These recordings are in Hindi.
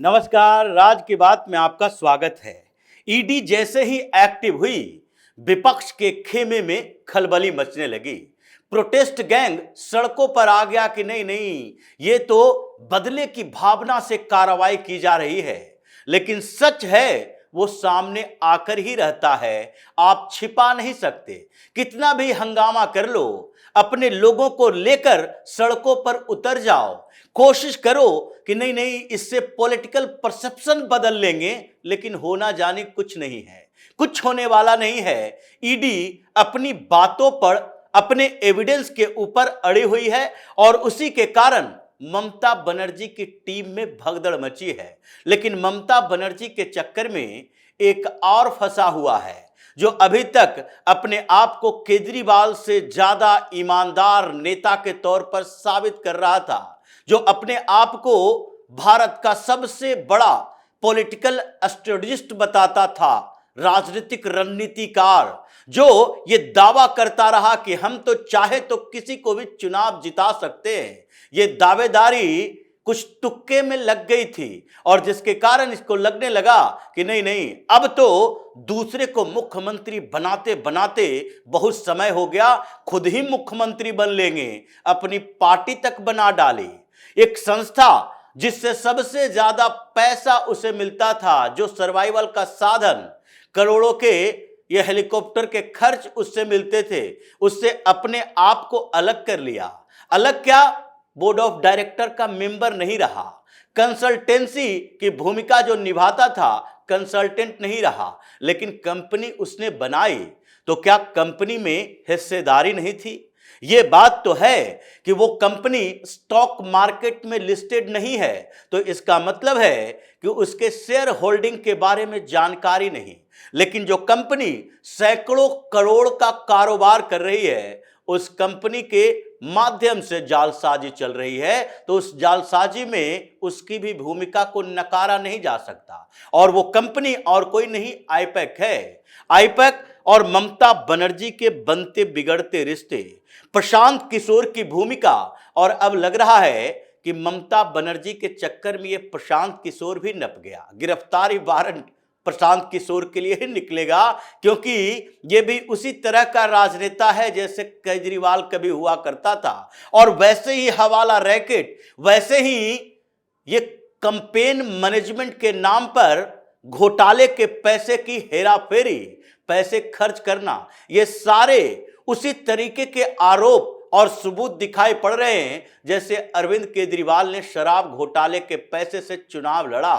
नमस्कार, राज की बात में आपका स्वागत है। ईडी जैसे ही एक्टिव हुई, विपक्ष के खेमे में खलबली मचने लगी। प्रोटेस्ट गैंग सड़कों पर आ गया कि नहीं नहीं, ये तो बदले की भावना से कार्रवाई की जा रही है। लेकिन सच है वो सामने आकर ही रहता है, आप छिपा नहीं सकते। कितना भी हंगामा कर लो, अपने लोगों को लेकर सड़कों पर उतर जाओ, कोशिश करो कि नहीं नहीं इससे पॉलिटिकल परसेप्शन बदल लेंगे, लेकिन होना जाने कुछ नहीं है, कुछ होने वाला नहीं है। ईडी अपनी बातों पर, अपने एविडेंस के ऊपर अड़ी हुई है और उसी के कारण ममता बनर्जी की टीम में भगदड़ मची है। लेकिन ममता बनर्जी के चक्कर में एक और फंसा हुआ है, जो अभी तक अपने आप को केजरीवाल से ज्यादा ईमानदार नेता के तौर पर साबित कर रहा था, जो अपने आप को भारत का सबसे बड़ा पॉलिटिकल स्ट्रेटजिस्ट बताता था, राजनीतिक रणनीतिकार, जो ये दावा करता रहा कि हम तो चाहे तो किसी को भी चुनाव जिता सकते हैं। ये दावेदारी कुछ तुक्के में लग गई थी और जिसके कारण इसको लगने लगा कि नहीं नहीं, अब तो दूसरे को मुख्यमंत्री बनाते बनाते बहुत समय हो गया, खुद ही मुख्यमंत्री बन लेंगे। अपनी पार्टी तक बना डाली, एक संस्था जिससे सबसे ज्यादा पैसा उसे मिलता था, जो सर्वाइवल का साधन, करोड़ों के ये हेलीकॉप्टर के खर्च उससे मिलते थे, उससे अपने आप को अलग कर लिया। अलग क्या, बोर्ड ऑफ डायरेक्टर का मेंबर नहीं रहा, कंसल्टेंसी की भूमिका जो निभाता था, कंसल्टेंट नहीं रहा। लेकिन कंपनी उसने बनाई तो क्या कंपनी में हिस्सेदारी नहीं थी? ये बात तो है कि वो कंपनी स्टॉक मार्केट में लिस्टेड नहीं है, तो इसका मतलब है कि उसके शेयर होल्डिंग के बारे में जानकारी नहीं। लेकिन जो कंपनी सैकड़ों करोड़ का कारोबार कर रही है, उस कंपनी के माध्यम से जालसाजी चल रही है, तो उस जालसाजी में उसकी भी भूमिका को नकारा नहीं जा सकता। और वो कंपनी और कोई नहीं, आईपैक है। आईपैक और ममता बनर्जी के बनते बिगड़ते रिश्ते, प्रशांत किशोर की भूमिका, और अब लग रहा है कि ममता बनर्जी के चक्कर में ये प्रशांत किशोर भी नप गया। गिरफ्तारी वारंट प्रशांत किशोर के लिए ही निकलेगा, क्योंकि ये भी उसी तरह का राजनेता है जैसे केजरीवाल कभी हुआ करता था। और वैसे ही हवाला रैकेट, वैसे ही ये कैंपेन मैनेजमेंट के नाम पर घोटाले के पैसे की हेराफेरी, पैसे खर्च करना, ये सारे उसी तरीके के आरोप और सबूत दिखाई पड़ रहे हैं जैसे अरविंद केजरीवाल ने शराब घोटाले के पैसे से चुनाव लड़ा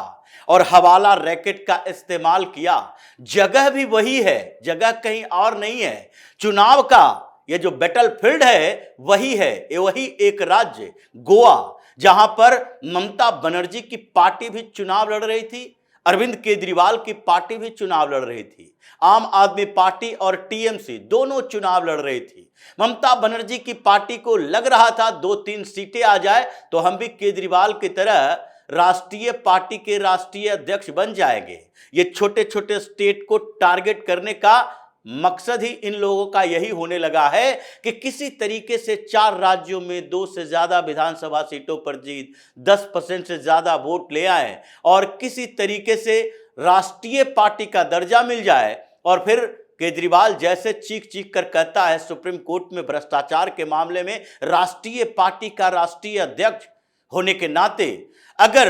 और हवाला रैकेट का इस्तेमाल किया। जगह भी वही है, जगह कहीं और नहीं है। चुनाव का ये जो बैटलफील्ड है वही है, ये वही एक राज्य गोवा, जहां पर ममता बनर्जी की पार्टी भी चुनाव लड़ रही थी, अरविंद केजरीवाल की पार्टी भी चुनाव लड़ रही थी, आम आदमी पार्टी और टीएमसी दोनों चुनाव लड़ रही थी। ममता बनर्जी की पार्टी को लग रहा था 2-3 सीटें आ जाए तो हम भी केजरीवाल की तरह राष्ट्रीय पार्टी के राष्ट्रीय अध्यक्ष बन जाएंगे। ये छोटे छोटे स्टेट को टारगेट करने का मकसद ही इन लोगों का यही होने लगा है कि किसी तरीके से 4 राज्यों में 2 से ज्यादा विधानसभा सीटों पर जीत, 10% से ज्यादा वोट ले आए और किसी तरीके से राष्ट्रीय पार्टी का दर्जा मिल जाए। और फिर केजरीवाल जैसे चीख चीख कर कहता है सुप्रीम कोर्ट में भ्रष्टाचार के मामले में राष्ट्रीय पार्टी का राष्ट्रीय अध्यक्ष होने के नाते, अगर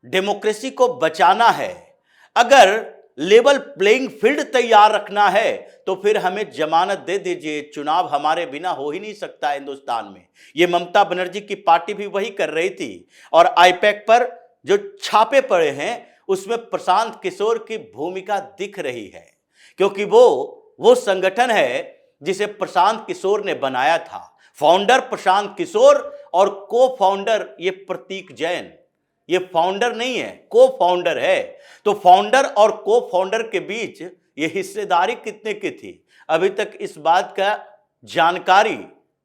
डेमोक्रेसी को बचाना है, अगर लेवल प्लेइंग फील्ड तैयार रखना है, तो फिर हमें जमानत दे दीजिए। चुनाव हमारे बिना हो ही नहीं सकता हिंदुस्तान में। ये ममता बनर्जी की पार्टी भी वही कर रही थी। और आईपैक पर जो छापे पड़े हैं उसमें प्रशांत किशोर की भूमिका दिख रही है, क्योंकि वो संगठन है जिसे प्रशांत किशोर ने बनाया था। फाउंडर प्रशांत किशोर और को फाउंडर ये प्रतीक जैन। ये फाउंडर नहीं है, को फाउंडर है। तो फाउंडर और को फाउंडर के बीच ये हिस्सेदारी कितने की थी, अभी तक इस बात का जानकारी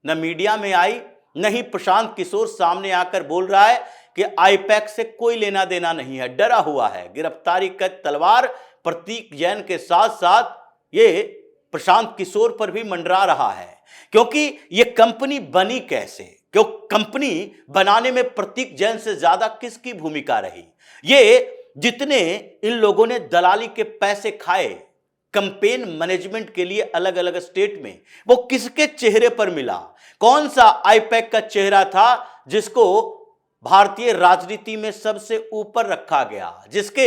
न मीडिया में आई, न ही प्रशांत किशोर सामने आकर बोल रहा है कि आईपैक से कोई लेना देना नहीं है, डरा हुआ है। गिरफ्तारी का तलवार प्रतीक जैन के साथ साथ ये प्रशांत किशोर पर भी मंडरा रहा है, क्योंकि ये कंपनी बनी कैसे, क्यों कंपनी बनाने में प्रतीक जैन से ज्यादा किसकी भूमिका रही? ये जितने इन लोगों ने दलाली के पैसे खाए कैंपेन मैनेजमेंट के लिए अलग अलग स्टेट में, वो किसके चेहरे पर मिला? कौन सा आईपैक का चेहरा था जिसको भारतीय राजनीति में सबसे ऊपर रखा गया, जिसके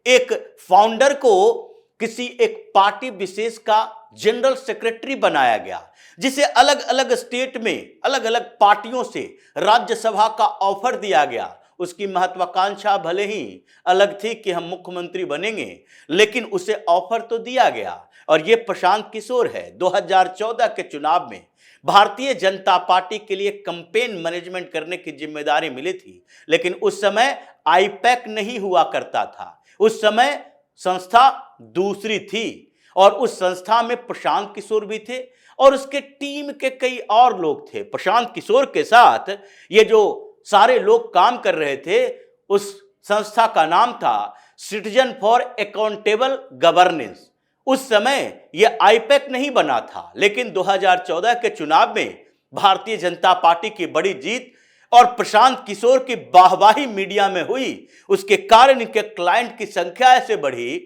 एक फाउंडर को किसी एक पार्टी विशेष का जनरल सेक्रेटरी बनाया गया, जिसे अलग अलग स्टेट में अलग अलग पार्टियों से राज्यसभा का ऑफर दिया गया? उसकी महत्वाकांक्षा भले ही अलग थी कि हम मुख्यमंत्री बनेंगे, लेकिन उसे ऑफर तो दिया गया। और यह प्रशांत किशोर है। 2014 के चुनाव में भारतीय जनता पार्टी के लिए कैंपेन मैनेजमेंट करने की जिम्मेदारी मिली थी, लेकिन उस समय आईपैक नहीं हुआ करता था। उस समय संस्था दूसरी थी और उस संस्था में प्रशांत किशोर भी थे और उसके टीम के कई और लोग थे। प्रशांत किशोर के साथ ये जो सारे लोग काम कर रहे थे, उस संस्था का नाम था सिटीजन फॉर अकाउंटेबल गवर्नेंस। उस समय यह आईपैक नहीं बना था, लेकिन 2014 के चुनाव में भारतीय जनता पार्टी की बड़ी जीत और प्रशांत किशोर की वाहवाही मीडिया में हुई, उसके कारण इनके क्लाइंट की संख्या ऐसे बढ़ी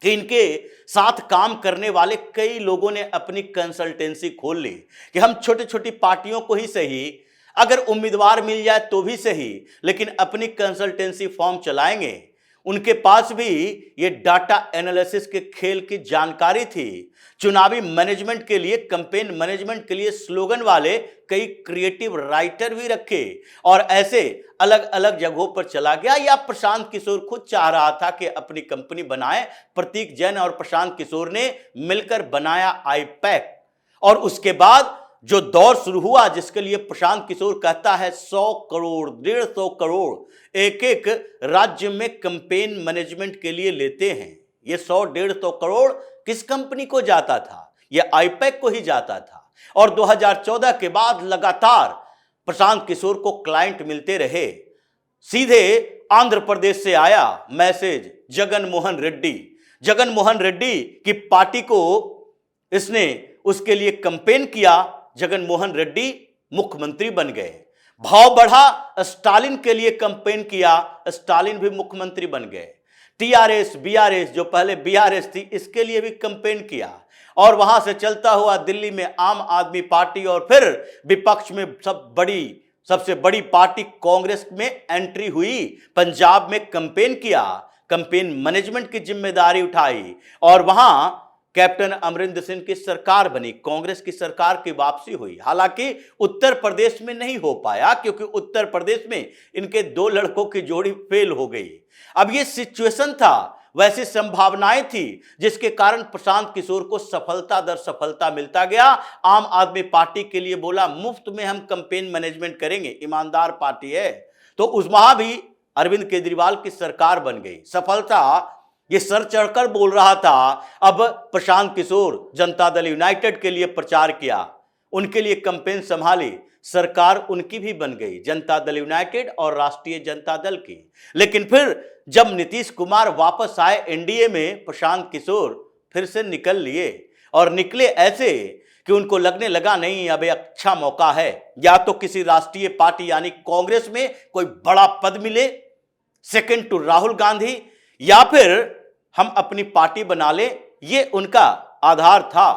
कि इनके साथ काम करने वाले कई लोगों ने अपनी कंसल्टेंसी खोल ली कि हम छोटी छोटी पार्टियों को ही सही, अगर उम्मीदवार मिल जाए तो भी सही, लेकिन अपनी कंसल्टेंसी फॉर्म चलाएंगे। उनके पास भी ये डाटा एनालिसिस के खेल की जानकारी थी। चुनावी मैनेजमेंट के लिए, कैंपेन मैनेजमेंट के लिए स्लोगन वाले कई क्रिएटिव राइटर भी रखे और ऐसे अलग अलग जगहों पर चला गया। या प्रशांत किशोर खुद चाह रहा था कि अपनी कंपनी बनाए। प्रतीक जैन और प्रशांत किशोर ने मिलकर बनाया आईपैक। और उसके बाद जो दौर शुरू हुआ, जिसके लिए प्रशांत किशोर कहता है 100 करोड़ 150 करोड़ एक एक राज्य में कैंपेन मैनेजमेंट के लिए लेते हैं। ये 100-150 करोड़ किस कंपनी को जाता था? ये आईपैक को ही जाता था। और 2014 के बाद लगातार प्रशांत किशोर को क्लाइंट मिलते रहे। सीधे आंध्र प्रदेश से आया मैसेज जगन मोहन रेड्डी की पार्टी को इसने उसके लिए कैंपेन किया। जगन मोहन रेड्डी मुख्यमंत्री बन गए। भाव बढ़ा, स्टालिन के लिए कैंपेन किया, स्टालिन भी मुख्यमंत्री बन गए। टीआरएस बीआरएस, जो पहले बीआरएस थी, इसके लिए भी कैंपेन किया। और वहां से चलता हुआ दिल्ली में आम आदमी पार्टी और फिर विपक्ष में सबसे बड़ी पार्टी कांग्रेस में एंट्री हुई। पंजाब में कैंपेन किया, कैंपेन मैनेजमेंट की जिम्मेदारी उठाई और वहां कैप्टन अमरिंदर सिंह की सरकार बनी, कांग्रेस की सरकार की वापसी हुई। हालांकि उत्तर प्रदेश में नहीं हो पाया, क्योंकि उत्तर प्रदेश में इनके 2 लड़कों की जोड़ी फेल हो गई। अब ये सिचुएशन था, वैसी संभावनाएं थी, जिसके कारण प्रशांत किशोर को सफलता दर सफलता मिलता गया। आम आदमी पार्टी के लिए बोला मुफ्त में हम कैंपेन मैनेजमेंट करेंगे, ईमानदार पार्टी है। तो उस वहां भी अरविंद केजरीवाल की सरकार बन गई। सफलता ये सर चढ़कर बोल रहा था। अब प्रशांत किशोर जनता दल यूनाइटेड के लिए प्रचार किया, उनके लिए कैंपेन संभाली, सरकार उनकी भी बन गई, जनता दल यूनाइटेड और राष्ट्रीय जनता दल की। लेकिन फिर जब नीतीश कुमार वापस आए एनडीए में, प्रशांत किशोर फिर से निकल लिए और निकले ऐसे कि उनको लगने लगा नहीं अब अच्छा मौका है, या तो किसी राष्ट्रीय पार्टी यानी कांग्रेस में कोई बड़ा पद मिले, सेकंड टू राहुल गांधी, या फिर हम अपनी पार्टी बना ले। ये उनका आधार था।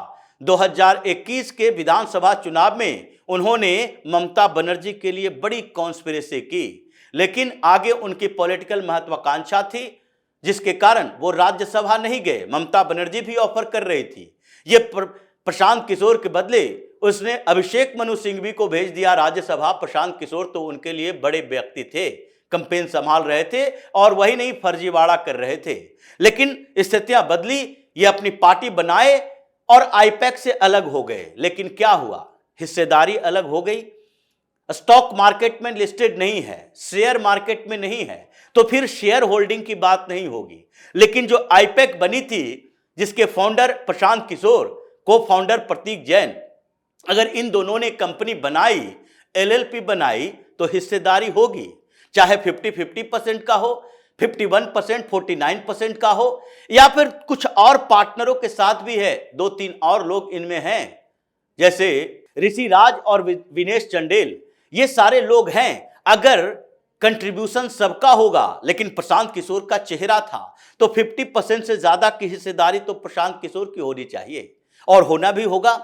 2021 के विधानसभा चुनाव में उन्होंने ममता बनर्जी के लिए बड़ी कॉन्स्पिरेसी की, लेकिन आगे उनकी पॉलिटिकल महत्वाकांक्षा थी, जिसके कारण वो राज्यसभा नहीं गए। ममता बनर्जी भी ऑफर कर रही थी। ये प्रशांत किशोर के बदले उसने अभिषेक मनु सिंघवी को भेज दिया राज्यसभा। प्रशांत किशोर तो उनके लिए बड़े व्यक्ति थे, कैंपेन संभाल रहे थे और वही नहीं फर्जीवाड़ा कर रहे थे। लेकिन स्थितियां बदली, ये अपनी पार्टी बनाए और आईपैक से अलग हो गए। लेकिन क्या हुआ? हिस्सेदारी अलग हो गई। स्टॉक मार्केट में लिस्टेड नहीं है, शेयर मार्केट में नहीं है, तो फिर शेयर होल्डिंग की बात नहीं होगी। लेकिन जो आईपैक बनी थी, जिसके फाउंडर प्रशांत किशोर, को फाउंडर प्रतीक जैन, अगर इन दोनों ने कंपनी बनाई, एलएलपी बनाई, तो हिस्सेदारी होगी, चाहे 50-50% का हो, 51%, 49% का हो, या फिर कुछ और पार्टनरों के साथ भी है। 2-3 और लोग इनमें हैं, जैसे ऋषि राज और विनेश चंडेल। ये सारे लोग हैं। अगर कंट्रीब्यूशन सबका होगा, लेकिन प्रशांत किशोर का चेहरा था, तो 50% से ज्यादा की हिस्सेदारी तो प्रशांत किशोर की होनी चाहिए और होना भी होगा।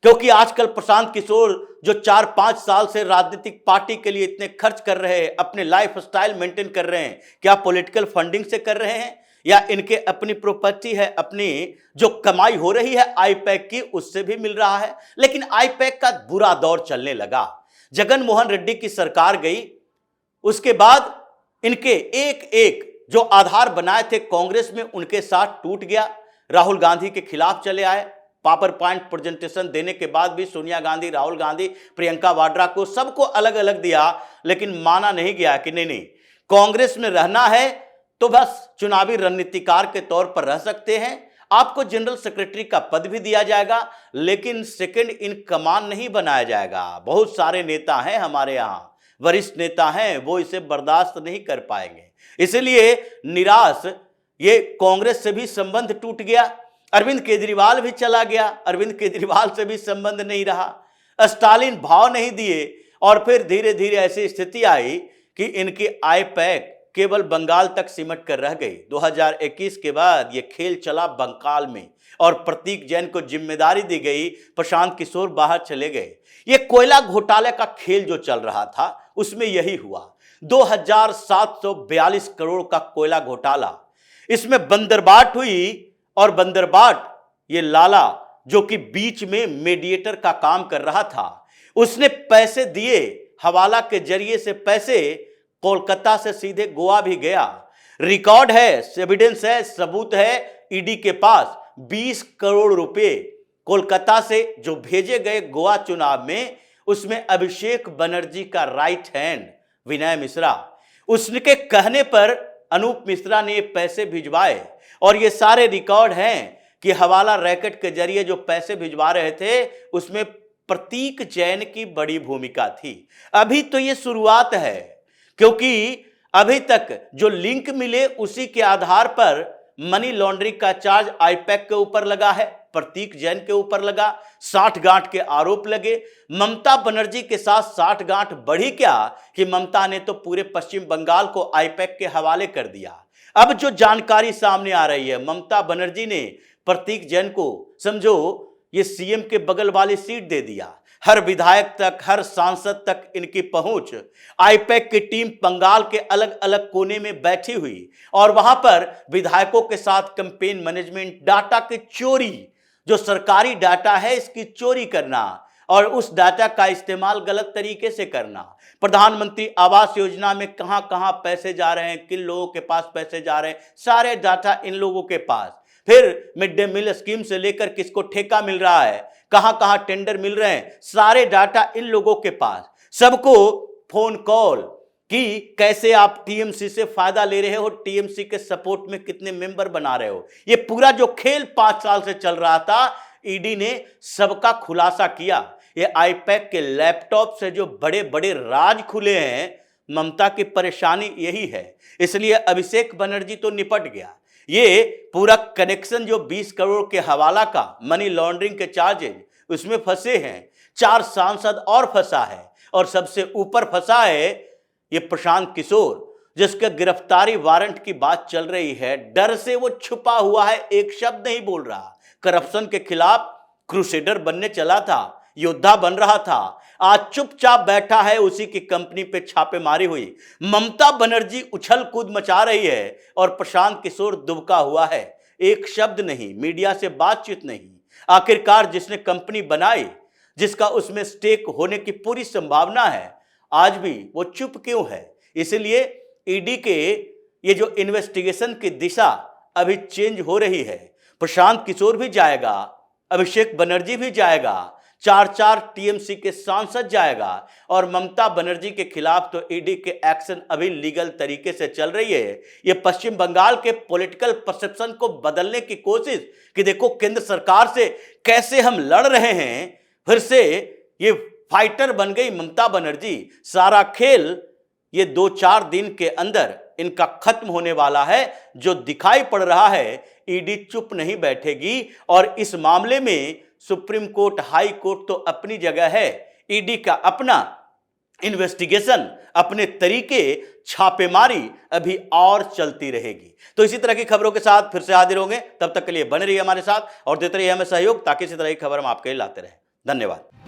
क्योंकि आजकल प्रशांत किशोर जो 4-5 साल से राजनीतिक पार्टी के लिए इतने खर्च कर रहे हैं, अपने लाइफ स्टाइल मेंटेन कर रहे हैं, क्या पॉलिटिकल फंडिंग से कर रहे हैं या इनके अपनी प्रॉपर्टी है, अपनी जो कमाई हो रही है आईपैक की, उससे भी मिल रहा है। लेकिन आईपैक का बुरा दौर चलने लगा। जगन मोहन रेड्डी की सरकार गई, उसके बाद इनके एक एक जो आधार बनाए थे कांग्रेस में, उनके साथ टूट गया। राहुल गांधी के खिलाफ चले आए। पावर पॉइंट प्रेजेंटेशन देने के बाद भी सोनिया गांधी, राहुल गांधी, प्रियंका वाड्रा को सबको अलग अलग दिया, लेकिन माना नहीं गया कि नहीं कांग्रेस में रहना है तो बस चुनावी रणनीतिकार के तौर पर रह सकते हैं, आपको जनरल सेक्रेटरी का पद भी दिया जाएगा, लेकिन सेकंड इन कमांड नहीं बनाया जाएगा। बहुत सारे नेता हैं हमारे यहाँ, वरिष्ठ नेता हैं, वो इसे बर्दाश्त नहीं कर पाएंगे। इसलिए निराश, ये कांग्रेस से भी संबंध टूट गया। अरविंद केजरीवाल भी चला गया, अरविंद केजरीवाल से भी संबंध नहीं रहा। स्टालिन भाव नहीं दिए और फिर धीरे धीरे ऐसी स्थिति आई कि इनकी आईपैक केवल बंगाल तक सिमट कर रह गई। 2021 के बाद ये खेल चला बंगाल में और प्रतीक जैन को जिम्मेदारी दी गई, प्रशांत किशोर बाहर चले गए। ये कोयला घोटाले का खेल जो चल रहा था उसमें यही हुआ। 2742 करोड़ का कोयला घोटाला, इसमें बंदरबाट हुई और बंदरबाट ये लाला जो कि बीच में मीडिएटर का काम कर रहा था, उसने पैसे दिए, हवाला के जरिए से पैसे, कोलकाता से सीधे गोवा भी गया। रिकॉर्ड है, एविडेंस है, सबूत है ईडी के पास। 20 करोड़ रुपए कोलकाता से जो भेजे गए गोवा चुनाव में, उसमें अभिषेक बनर्जी का राइट हैंड विनय मिश्रा, उसके कहने पर अनूप मिश्रा ने ये पैसे भिजवाए। और ये सारे रिकॉर्ड हैं कि हवाला रैकेट के जरिए जो पैसे भिजवा रहे थे उसमें प्रतीक जैन की बड़ी भूमिका थी। अभी तो ये शुरुआत है, क्योंकि अभी तक जो लिंक मिले उसी के आधार पर मनी लॉन्ड्रिंग का चार्ज आईपैक के ऊपर लगा है, प्रतीक जैन के ऊपर लगा, 60 गांठ के आरोप लगे। ममता बनर्जी के साथ 60 गांठ बढ़ी क्या कि ममता ने तो पूरे पश्चिम बंगाल को आईपैक के हवाले कर दिया। अब जो जानकारी सामने आ रही है, ममता बनर्जी ने प्रतीक जैन को समझो ये सीएम के बगल वाली सीट दे दिया। हर विधायक तक, हर सांसद तक इनकी पहुंच। आईपैक की टीम बंगाल के अलग अलग कोने में बैठी हुई और वहां पर विधायकों के साथ कैंपेन मैनेजमेंट, डाटा की चोरी, जो सरकारी डाटा है इसकी चोरी करना और उस डाटा का इस्तेमाल गलत तरीके से करना। प्रधानमंत्री आवास योजना में कहां कहां पैसे जा रहे हैं, किन लोगों के पास पैसे जा रहे हैं, सारे डाटा इन लोगों के पास। फिर मिड डे मील स्कीम से लेकर किसको ठेका मिल रहा है, कहां कहां टेंडर मिल रहे हैं, सारे डाटा इन लोगों के पास। सबको फोन कॉल कि कैसे आप टीएमसी से फायदा ले रहे हो, टीएमसी के सपोर्ट में कितने मेंबर बना रहे हो। ये पूरा जो खेल 5 साल से चल रहा था, ईडी ने सबका खुलासा किया। ये आईपैक के लैपटॉप से जो बड़े बड़े राज खुले हैं, ममता की परेशानी यही है। इसलिए अभिषेक बनर्जी तो निपट गया। ये पूरा कनेक्शन जो 20 करोड़ के हवाला का मनी लॉन्ड्रिंग के चार्जेज, उसमें फंसे हैं। 4 सांसद और फंसा है और सबसे ऊपर फंसा है ये प्रशांत किशोर, जिसके गिरफ्तारी वारंट की बात चल रही है। डर से वो छुपा हुआ है, एक शब्द नहीं बोल रहा। करप्शन के खिलाफ क्रूसेडर बनने चला था, योद्धा बन रहा था, आज चुपचाप बैठा है, उसी की कंपनी पे छापेमारी हुई। ममता बनर्जी उछल कूद मचा रही है और प्रशांत किशोर दुबका हुआ है, एक शब्द नहीं, मीडिया से बातचीत नहीं। आखिरकार जिसने कंपनी बनाई, जिसका उसमें स्टेक होने की पूरी संभावना है, आज भी वो चुप क्यों है? इसलिए ईडी के ये जो इन्वेस्टिगेशन की दिशा अभी चेंज हो रही है। प्रशांत किशोर भी जाएगा, अभिषेक बनर्जी भी जाएगा, 4 टीएमसी के सांसद जाएगा और ममता बनर्जी के खिलाफ तो ईडी के एक्शन अभी लीगल तरीके से चल रही है। ये पश्चिम बंगाल के पॉलिटिकल परसेप्शन को बदलने की कोशिश कि देखो केंद्र सरकार से कैसे हम लड़ रहे हैं, फिर से ये फाइटर बन गई ममता बनर्जी। सारा खेल ये 2-4 दिन के अंदर इनका खत्म होने वाला है। जो दिखाई पड़ रहा है, ईडी चुप नहीं बैठेगी और इस मामले में सुप्रीम कोर्ट, हाई कोर्ट तो अपनी जगह है, ईडी का अपना इन्वेस्टिगेशन अपने तरीके, छापेमारी अभी और चलती रहेगी। तो इसी तरह की खबरों के साथ फिर से हाजिर होंगे, तब तक के लिए बने रहिए हमारे साथ और देते रहिए हमें सहयोग, ताकि इसी तरह की खबर हम आपके लिए लाते रहें। धन्यवाद।